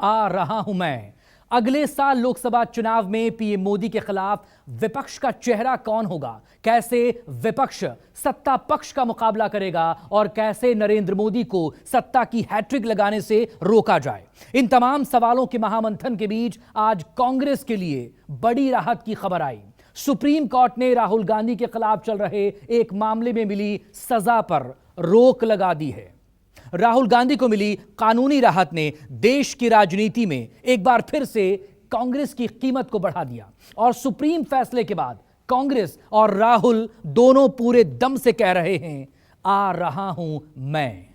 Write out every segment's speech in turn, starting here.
आ रहा हूं मैं। अगले साल लोकसभा चुनाव में पीएम मोदी के खिलाफ विपक्ष का चेहरा कौन होगा, कैसे विपक्ष सत्ता पक्ष का मुकाबला करेगा और कैसे नरेंद्र मोदी को सत्ता की हैट्रिक लगाने से रोका जाए, इन तमाम सवालों के महामंथन के बीच आज कांग्रेस के लिए बड़ी राहत की खबर आई। सुप्रीम कोर्ट ने राहुल गांधी के खिलाफ चल रहे एक मामले में मिली सजा पर रोक लगा दी है। राहुल गांधी को मिली कानूनी राहत ने देश की राजनीति में एक बार फिर से कांग्रेस की कीमत को बढ़ा दिया और सुप्रीम फैसले के बाद कांग्रेस और राहुल दोनों पूरे दम से कह रहे हैं, आ रहा हूं मैं।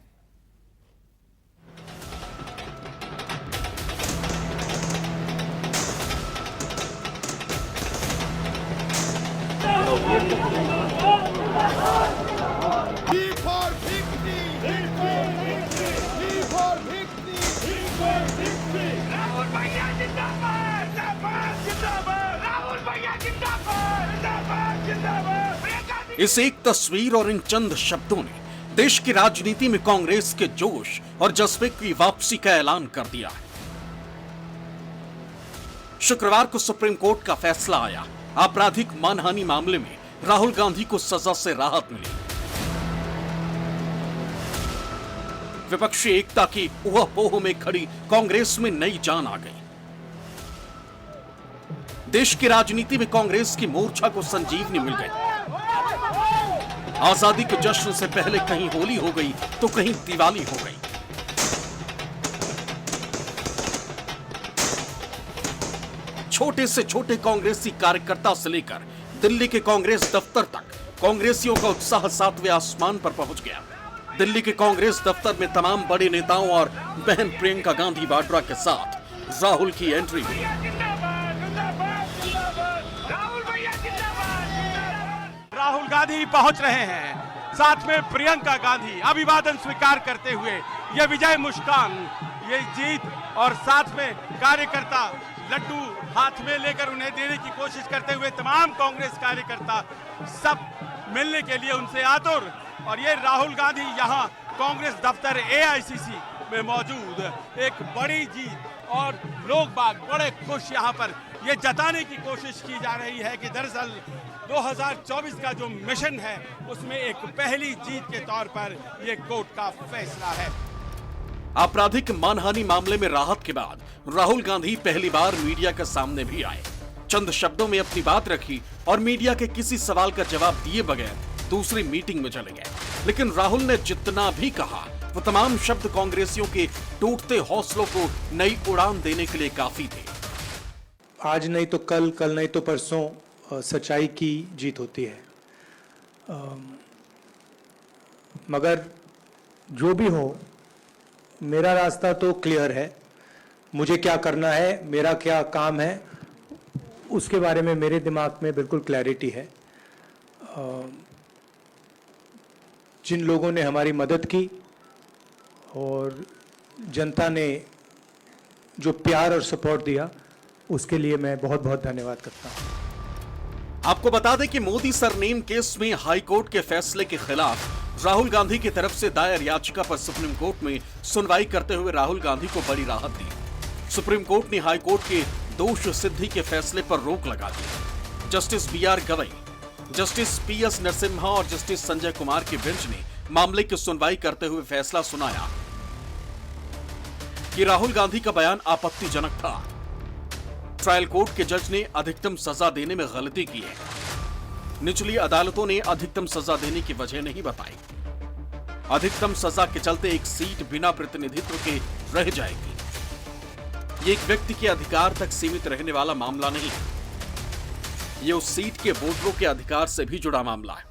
इस एक तस्वीर और इन चंद शब्दों ने देश की राजनीति में कांग्रेस के जोश और जज्बे की वापसी का ऐलान कर दिया है। शुक्रवार को सुप्रीम कोर्ट का फैसला आया। आपराधिक मानहानि मामले में राहुल गांधी को सजा से राहत मिली। विपक्षी एकता की ऊहापोह में खड़ी कांग्रेस में नई जान आ गई। देश की राजनीति में कांग्रेस की मोर्चा को संजीवनी मिल गई। आजादी के जश्न से पहले कहीं होली हो गई तो कहीं दिवाली हो गई। छोटे से छोटे कांग्रेसी कार्यकर्ता से लेकर दिल्ली के कांग्रेस दफ्तर तक कांग्रेसियों का उत्साह सातवें आसमान पर पहुंच गया। दिल्ली के कांग्रेस दफ्तर में तमाम बड़े नेताओं और बहन प्रियंका गांधी वाड्रा के साथ राहुल की एंट्री हुई। राहुल गांधी पहुंच रहे हैं, साथ में प्रियंका गांधी अभिवादन स्वीकार करते हुए ये विजय मुस्कान, ये जीत और साथ में कार्यकर्ता लड्डू हाथ में लेकर उन्हें देने की कोशिश करते हुए तमाम कांग्रेस कार्यकर्ता सब मिलने के लिए उनसे आतुर। और ये राहुल गांधी यहाँ कांग्रेस दफ्तर एआईसीसी में मौजूद एक बड़ी जीत और लोग बाग बड़े खुश यहाँ पर ये जताने की कोशिश की जा रही है कि दरअसल 2024 का जो मिशन है उसमें एक पहली जीत के तौर पर ये कोर्ट का फैसला है। आपराधिक मानहानि मामले में राहत के बाद राहुल गांधी पहली बार मीडिया के सामने भी आए। चंद शब्दों में अपनी बात रखी और मीडिया के किसी सवाल का जवाब दिए बगैर दूसरी मीटिंग में चले गए। लेकिन राहुल ने जितना भी कहा वो तमाम शब्द कांग्रेसियों के टूटते हौसलों को नई उड़ान देने के लिए काफी थे। आज नहीं तो कल, कल नहीं तो परसों सच्चाई की जीत होती है। मगर जो भी हो, मेरा रास्ता तो क्लियर है। मुझे क्या करना है, मेरा क्या काम है, उसके बारे में मेरे दिमाग में बिल्कुल क्लैरिटी है। जिन लोगों ने हमारी मदद की और जनता ने जो प्यार और सपोर्ट दिया, उसके लिए मैं बहुत बहुत धन्यवाद करता हूँ। आपको बता दें कि मोदी सरनेम केस में हाई कोर्ट के फैसले के खिलाफ राहुल गांधी की तरफ से दायर याचिका पर सुप्रीम कोर्ट में सुनवाई करते हुए राहुल गांधी को बड़ी राहत दी। सुप्रीम कोर्ट ने हाई कोर्ट के दोष सिद्धि के फैसले पर रोक लगा दी। Justice BR Gavai, justice PS Narasimha और जस्टिस संजय कुमार की बेंच ने मामले की सुनवाई करते हुए फैसला सुनाया कि राहुल गांधी का बयान आपत्तिजनक था। ट्रायल कोर्ट के जज ने अधिकतम सजा देने में गलती की है। निचली अदालतों ने अधिकतम सजा देने की वजह नहीं बताई। अधिकतम सजा के चलते एक सीट बिना प्रतिनिधित्व के रह जाएगी। ये एक व्यक्ति के अधिकार तक सीमित रहने वाला मामला नहीं है, ये उस सीट के वोटरों के अधिकार से भी जुड़ा मामला है।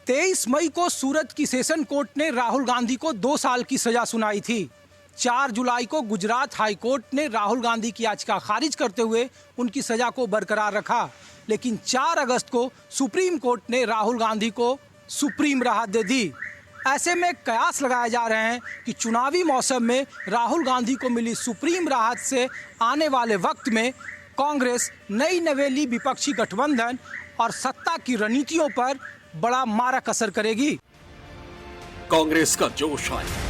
23 मई को सूरत की सेशन कोर्ट ने राहुल गांधी को 2 साल की सजा सुनाई थी। 4 जुलाई को गुजरात हाई कोर्ट ने राहुल गांधी की याचिका खारिज करते हुए उनकी सजा को बरकरार रखा। लेकिन 4 अगस्त को सुप्रीम कोर्ट ने राहुल गांधी को सुप्रीम राहत दे दी। ऐसे में कयास लगाए जा रहे हैं कि चुनावी मौसम में राहुल गांधी को मिली सुप्रीम राहत से आने वाले वक्त में कांग्रेस नई नवेली विपक्षी गठबंधन और सत्ता की रणनीतियों पर बड़ा मारक असर करेगी। कांग्रेस का जोश आया।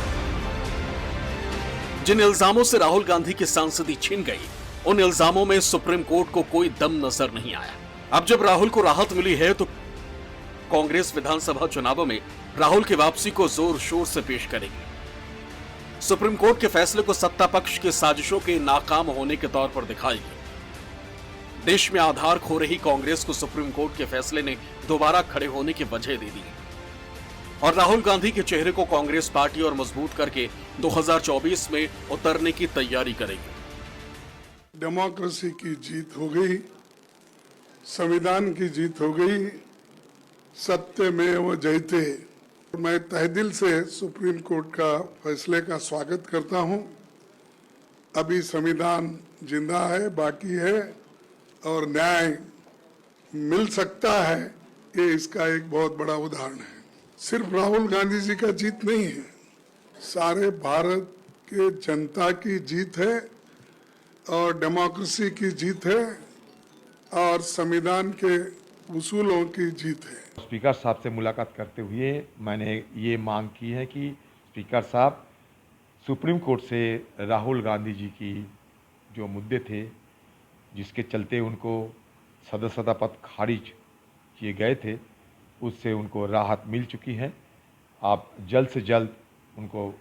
जिन इल्जामों से राहुल गांधी की सांसदी छीन गई, उन इल्जामों में सुप्रीम कोर्ट को कोई दम नजर नहीं आया। अब जब राहुल को राहत मिली है तो कांग्रेस विधानसभा चुनावों में राहुल की वापसी को जोर शोर से पेश करेगी। सुप्रीम कोर्ट के फैसले को सत्ता पक्ष की साजिशों के नाकाम होने के तौर पर दिखाएगी। देश में आधार खो रही कांग्रेस को सुप्रीम कोर्ट के फैसले ने दोबारा खड़े होने की वजह दे दी और राहुल गांधी के चेहरे को कांग्रेस पार्टी और मजबूत करके 2024 में उतरने की तैयारी करेगी। डेमोक्रेसी की जीत हो गई, संविधान की जीत हो गई, सत्यमेव जयते। मैं तहे दिल से सुप्रीम कोर्ट का फैसले का स्वागत करता हूं। अभी संविधान जिंदा है, बाकी है और न्याय मिल सकता है, ये इसका एक बहुत बड़ा उदाहरण है। सिर्फ राहुल गांधी जी का जीत नहीं है, सारे भारत के जनता की जीत है और डेमोक्रेसी की जीत है और संविधान के उसूलों की जीत है। स्पीकर साहब से मुलाकात करते हुए मैंने ये मांग की है कि स्पीकर साहब सुप्रीम कोर्ट से राहुल गांधी जी की जो मुद्दे थे, जिसके चलते उनको सदस्यता पद खारिज किए गए थे, उससे उनको राहत मिल चुकी है। आप जल्द से जल्द उनको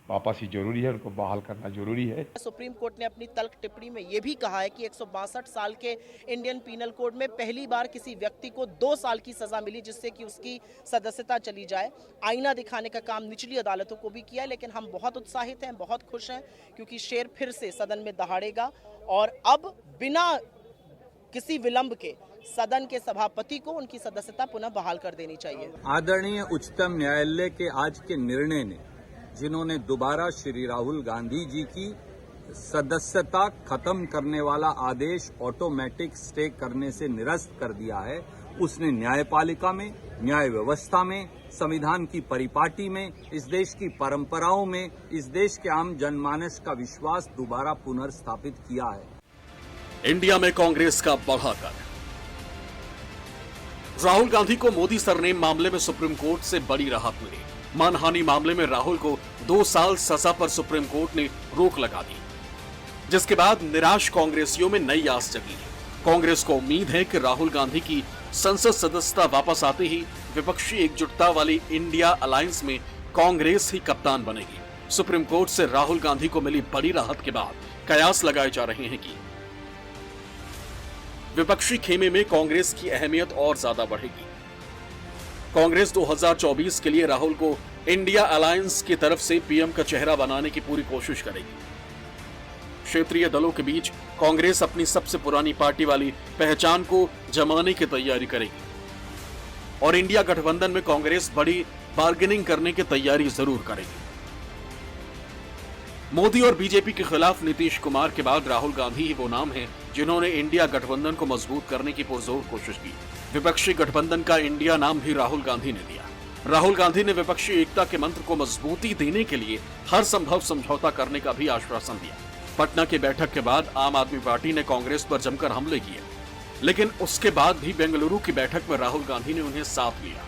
वापसी जरूरी है, उनको बहाल करना जरूरी है। सुप्रीम कोर्ट ने अपनी तल्ख टिप्पणी में यह भी कहा है कि 162 साल के इंडियन पीनल कोड में पहली बार किसी व्यक्ति को 2 साल की सजा मिली जिससे कि उसकी सदस्यता चली जाए। आईना दिखाने का काम निचली अदालतों को भी किया, लेकिन हम बहुत उत्साहित हैं, बहुत खुश हैं क्योंकि शेर फिर से सदन में दहाड़ेगा और अब बिना किसी विलंब के सदन के सभापति को उनकी सदस्यता पुनः बहाल कर देनी चाहिए। आदरणीय उच्चतम न्यायालय के आज के निर्णय ने, जिन्होंने दोबारा श्री राहुल गांधी जी की सदस्यता खत्म करने वाला आदेश ऑटोमेटिक स्टे करने से निरस्त कर दिया है, उसने न्यायपालिका में, न्याय व्यवस्था में, संविधान की परिपाटी में, इस देश की परंपराओं में, इस देश के आम जनमानस का विश्वास दोबारा पुनर्स्थापित किया है। इंडिया में कांग्रेस का बढ़ाकर राहुल गांधी को मोदी सरनेम मामले में सुप्रीम कोर्ट से बड़ी राहत मिली। मानहानि मामले में राहुल को 2 साल सजा पर सुप्रीम कोर्ट ने रोक लगा दी, जिसके बाद निराश कांग्रेसियों में नई आस जगी। कांग्रेस को उम्मीद है कि राहुल गांधी की संसद सदस्यता वापस आते ही विपक्षी एकजुटता वाली इंडिया अलायंस में कांग्रेस ही कप्तान बनेगी। सुप्रीम कोर्ट से राहुल गांधी को मिली बड़ी राहत के बाद कयास लगाए जा रहे हैं कि विपक्षी खेमे में कांग्रेस की अहमियत और ज्यादा बढ़ेगी। कांग्रेस 2024 के लिए राहुल को इंडिया अलायंस की तरफ से पीएम का चेहरा बनाने की पूरी कोशिश करेगी। क्षेत्रीय दलों के बीच कांग्रेस अपनी सबसे पुरानी पार्टी वाली पहचान को जमाने की तैयारी करेगी और इंडिया गठबंधन में कांग्रेस बड़ी बार्गेनिंग करने की तैयारी जरूर करेगी। मोदी और बीजेपी के खिलाफ नीतीश कुमार के बाद राहुल गांधी ही वो नाम है जिन्होंने इंडिया गठबंधन को मजबूत करने की पुरजोर कोशिश की। विपक्षी गठबंधन का इंडिया नाम भी राहुल गांधी ने दिया। राहुल गांधी ने विपक्षी एकता के मंत्र को मजबूती देने के लिए हर संभव समझौता करने का भी आश्वासन दिया। पटना की बैठक के बाद आम आदमी पार्टी ने कांग्रेस पर जमकर हमले किए, लेकिन उसके बाद भी बेंगलुरु की बैठक में राहुल गांधी ने उन्हें साथ लिया।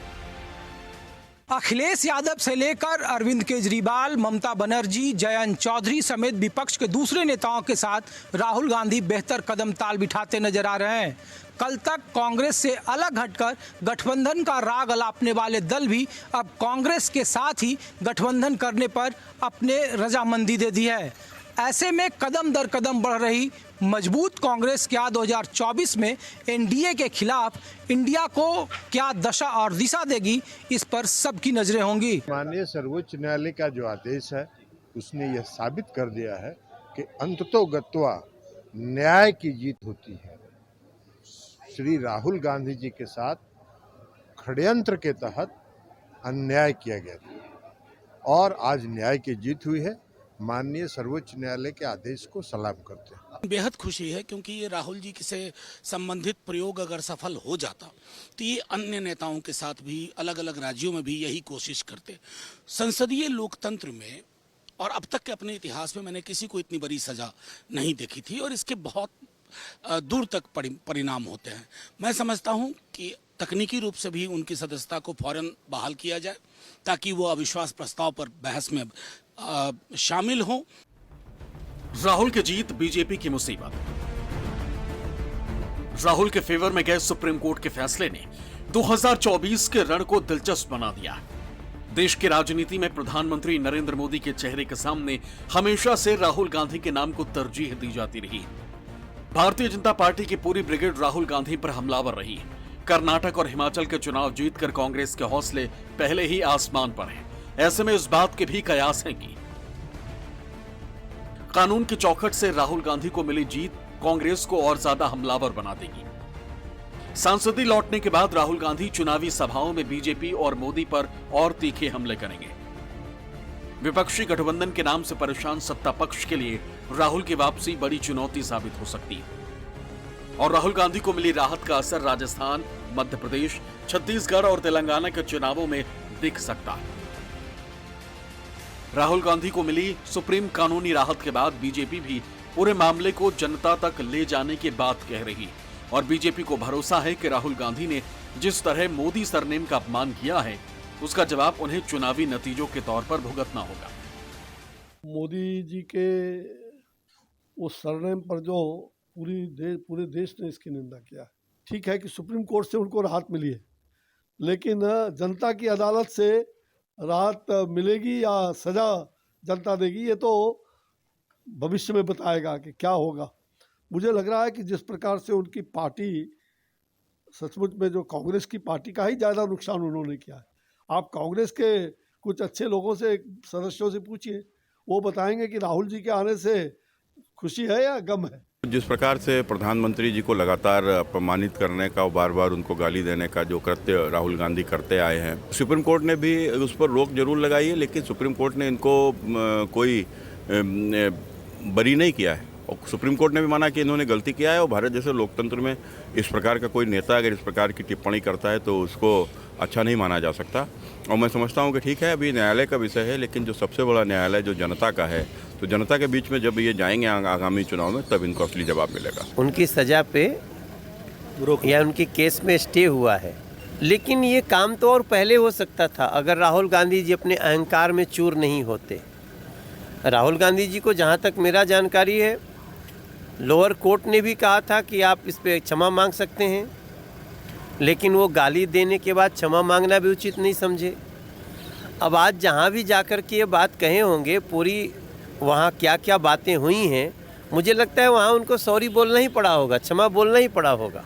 अखिलेश यादव से लेकर अरविंद केजरीवाल, ममता बनर्जी, जयंत चौधरी समेत विपक्ष के दूसरे नेताओं के साथ राहुल गांधी बेहतर कदम ताल बिठाते नजर आ रहे हैं। कल तक कांग्रेस से अलग हटकर गठबंधन का राग अलापने वाले दल भी अब कांग्रेस के साथ ही गठबंधन करने पर अपने रजामंदी दे दी है। ऐसे में कदम दर कदम बढ़ रही मजबूत कांग्रेस क्या 2024 में एनडीए के खिलाफ इंडिया को क्या दशा और दिशा देगी, इस पर सबकी नजरें होंगी। माननीय सर्वोच्च न्यायालय का जो आदेश है उसने यह साबित कर दिया है कि अंततोगत्वा न्याय की जीत होती है। श्री राहुल गांधी जी के साथ षड्यंत्र के तहत अन्याय किया गया था और आज न्याय की जीत हुई है। माननीय सर्वोच्च न्यायालय के आदेश को सलाम करते हैं। बेहद खुशी है क्योंकि ये राहुल जी से संबंधित प्रयोग अगर सफल हो जाता तो ये अन्य नेताओं के साथ भी अलग अलग राज्यों में भी यही कोशिश करते। संसदीय लोकतंत्र में और अब तक के अपने इतिहास में मैंने किसी को इतनी बड़ी सजा नहीं देखी थी और इसके बहुत दूर तक परिणाम होते हैं। मैं समझता हूं कि तकनीकी रूप से भी उनकी सदस्यता को फौरन बहाल किया जाए ताकि वो अविश्वास प्रस्ताव पर बहस में शामिल हों। राहुल की जीत बीजेपी की मुसीबत। राहुल के फेवर में गए सुप्रीम कोर्ट के फैसले ने 2024 के रण को दिलचस्प बना दिया। देश की राजनीति में प्रधानमंत्री नरेंद्र मोदी के चेहरे के सामने हमेशा से राहुल गांधी के नाम को तरजीह दी जाती रही। भारतीय जनता पार्टी की पूरी ब्रिगेड राहुल गांधी पर हमलावर रही। कर्नाटक और हिमाचल के चुनाव जीतकर कांग्रेस के हौसले पहले ही आसमान पर हैं। ऐसे में इस बात के भी कयास हैं कि कानून की चौखट से राहुल गांधी को मिली जीत कांग्रेस को और ज्यादा हमलावर बना देगी। सांसदी लौटने के बाद राहुल गांधी चुनावी सभाओं में बीजेपी और मोदी पर और तीखे हमले करेंगे। विपक्षी गठबंधन के नाम से परेशान सत्ता पक्ष के लिए राहुल की वापसी बड़ी चुनौती साबित हो सकती है और राहुल गांधी को मिली राहत का असर राजस्थान, मध्य प्रदेश, छत्तीसगढ़ और तेलंगाना के चुनावों में दिख सकता है। राहुल गांधी को मिली सुप्रीम कानूनी राहत के बाद बीजेपी भी पूरे मामले को जनता तक ले जाने की बात कह रही और बीजेपी को भरोसा है कि राहुल गांधी ने जिस तरह मोदी सरनेम का अपमान किया है उसका जवाब उन्हें चुनावी नतीजों के तौर पर भुगतना होगा। मोदी जी के उस सरनेम पर जो पूरे देश ने इसकी निंदा किया है। ठीक है कि सुप्रीम कोर्ट से उनको राहत मिली है, लेकिन जनता की अदालत से राहत मिलेगी या सजा जनता देगी ये तो भविष्य में बताएगा कि क्या होगा। मुझे लग रहा है कि जिस प्रकार से उनकी पार्टी सचमुच में जो कांग्रेस की पार्टी का ही ज़्यादा नुकसान उन्होंने किया है। आप कांग्रेस के कुछ अच्छे लोगों से, सदस्यों से पूछिए, वो बताएंगे कि राहुल जी के आने से खुशी है या गम है। जिस प्रकार से प्रधानमंत्री जी को लगातार अपमानित करने का और बार बार उनको गाली देने का जो कृत्य राहुल गांधी करते आए हैं, सुप्रीम कोर्ट ने भी उस पर रोक जरूर लगाई है, लेकिन सुप्रीम कोर्ट ने इनको कोई बरी नहीं किया है और सुप्रीम कोर्ट ने भी माना कि इन्होंने गलती किया है। और भारत जैसे लोकतंत्र में इस प्रकार का कोई नेता अगर इस प्रकार की टिप्पणी करता है तो उसको अच्छा नहीं माना जा सकता। और मैं समझता हूं कि ठीक है, अभी न्यायालय का विषय है, लेकिन जो सबसे बड़ा न्यायालय जो जनता का है, तो जनता के बीच में जब ये जाएंगे आगामी चुनाव में तब इनको असली जवाब मिलेगा। उनकी सजा पे या उनके केस में स्टे हुआ है, लेकिन ये काम तो और पहले हो सकता था अगर राहुल गांधी जी अपने अहंकार में चूर नहीं होते। राहुल गांधी जी को जहाँ तक मेरा जानकारी है, लोअर कोर्ट ने भी कहा था कि आप इस पे क्षमा मांग सकते हैं, लेकिन वो गाली देने के बाद क्षमा मांगना भी उचित नहीं समझे। अब आज जहाँ भी जाकर के ये बात कहे होंगे, पूरी वहाँ क्या क्या बातें हुई हैं, मुझे लगता है वहाँ उनको सॉरी बोलना ही पड़ा होगा, क्षमा बोलना ही पड़ा होगा।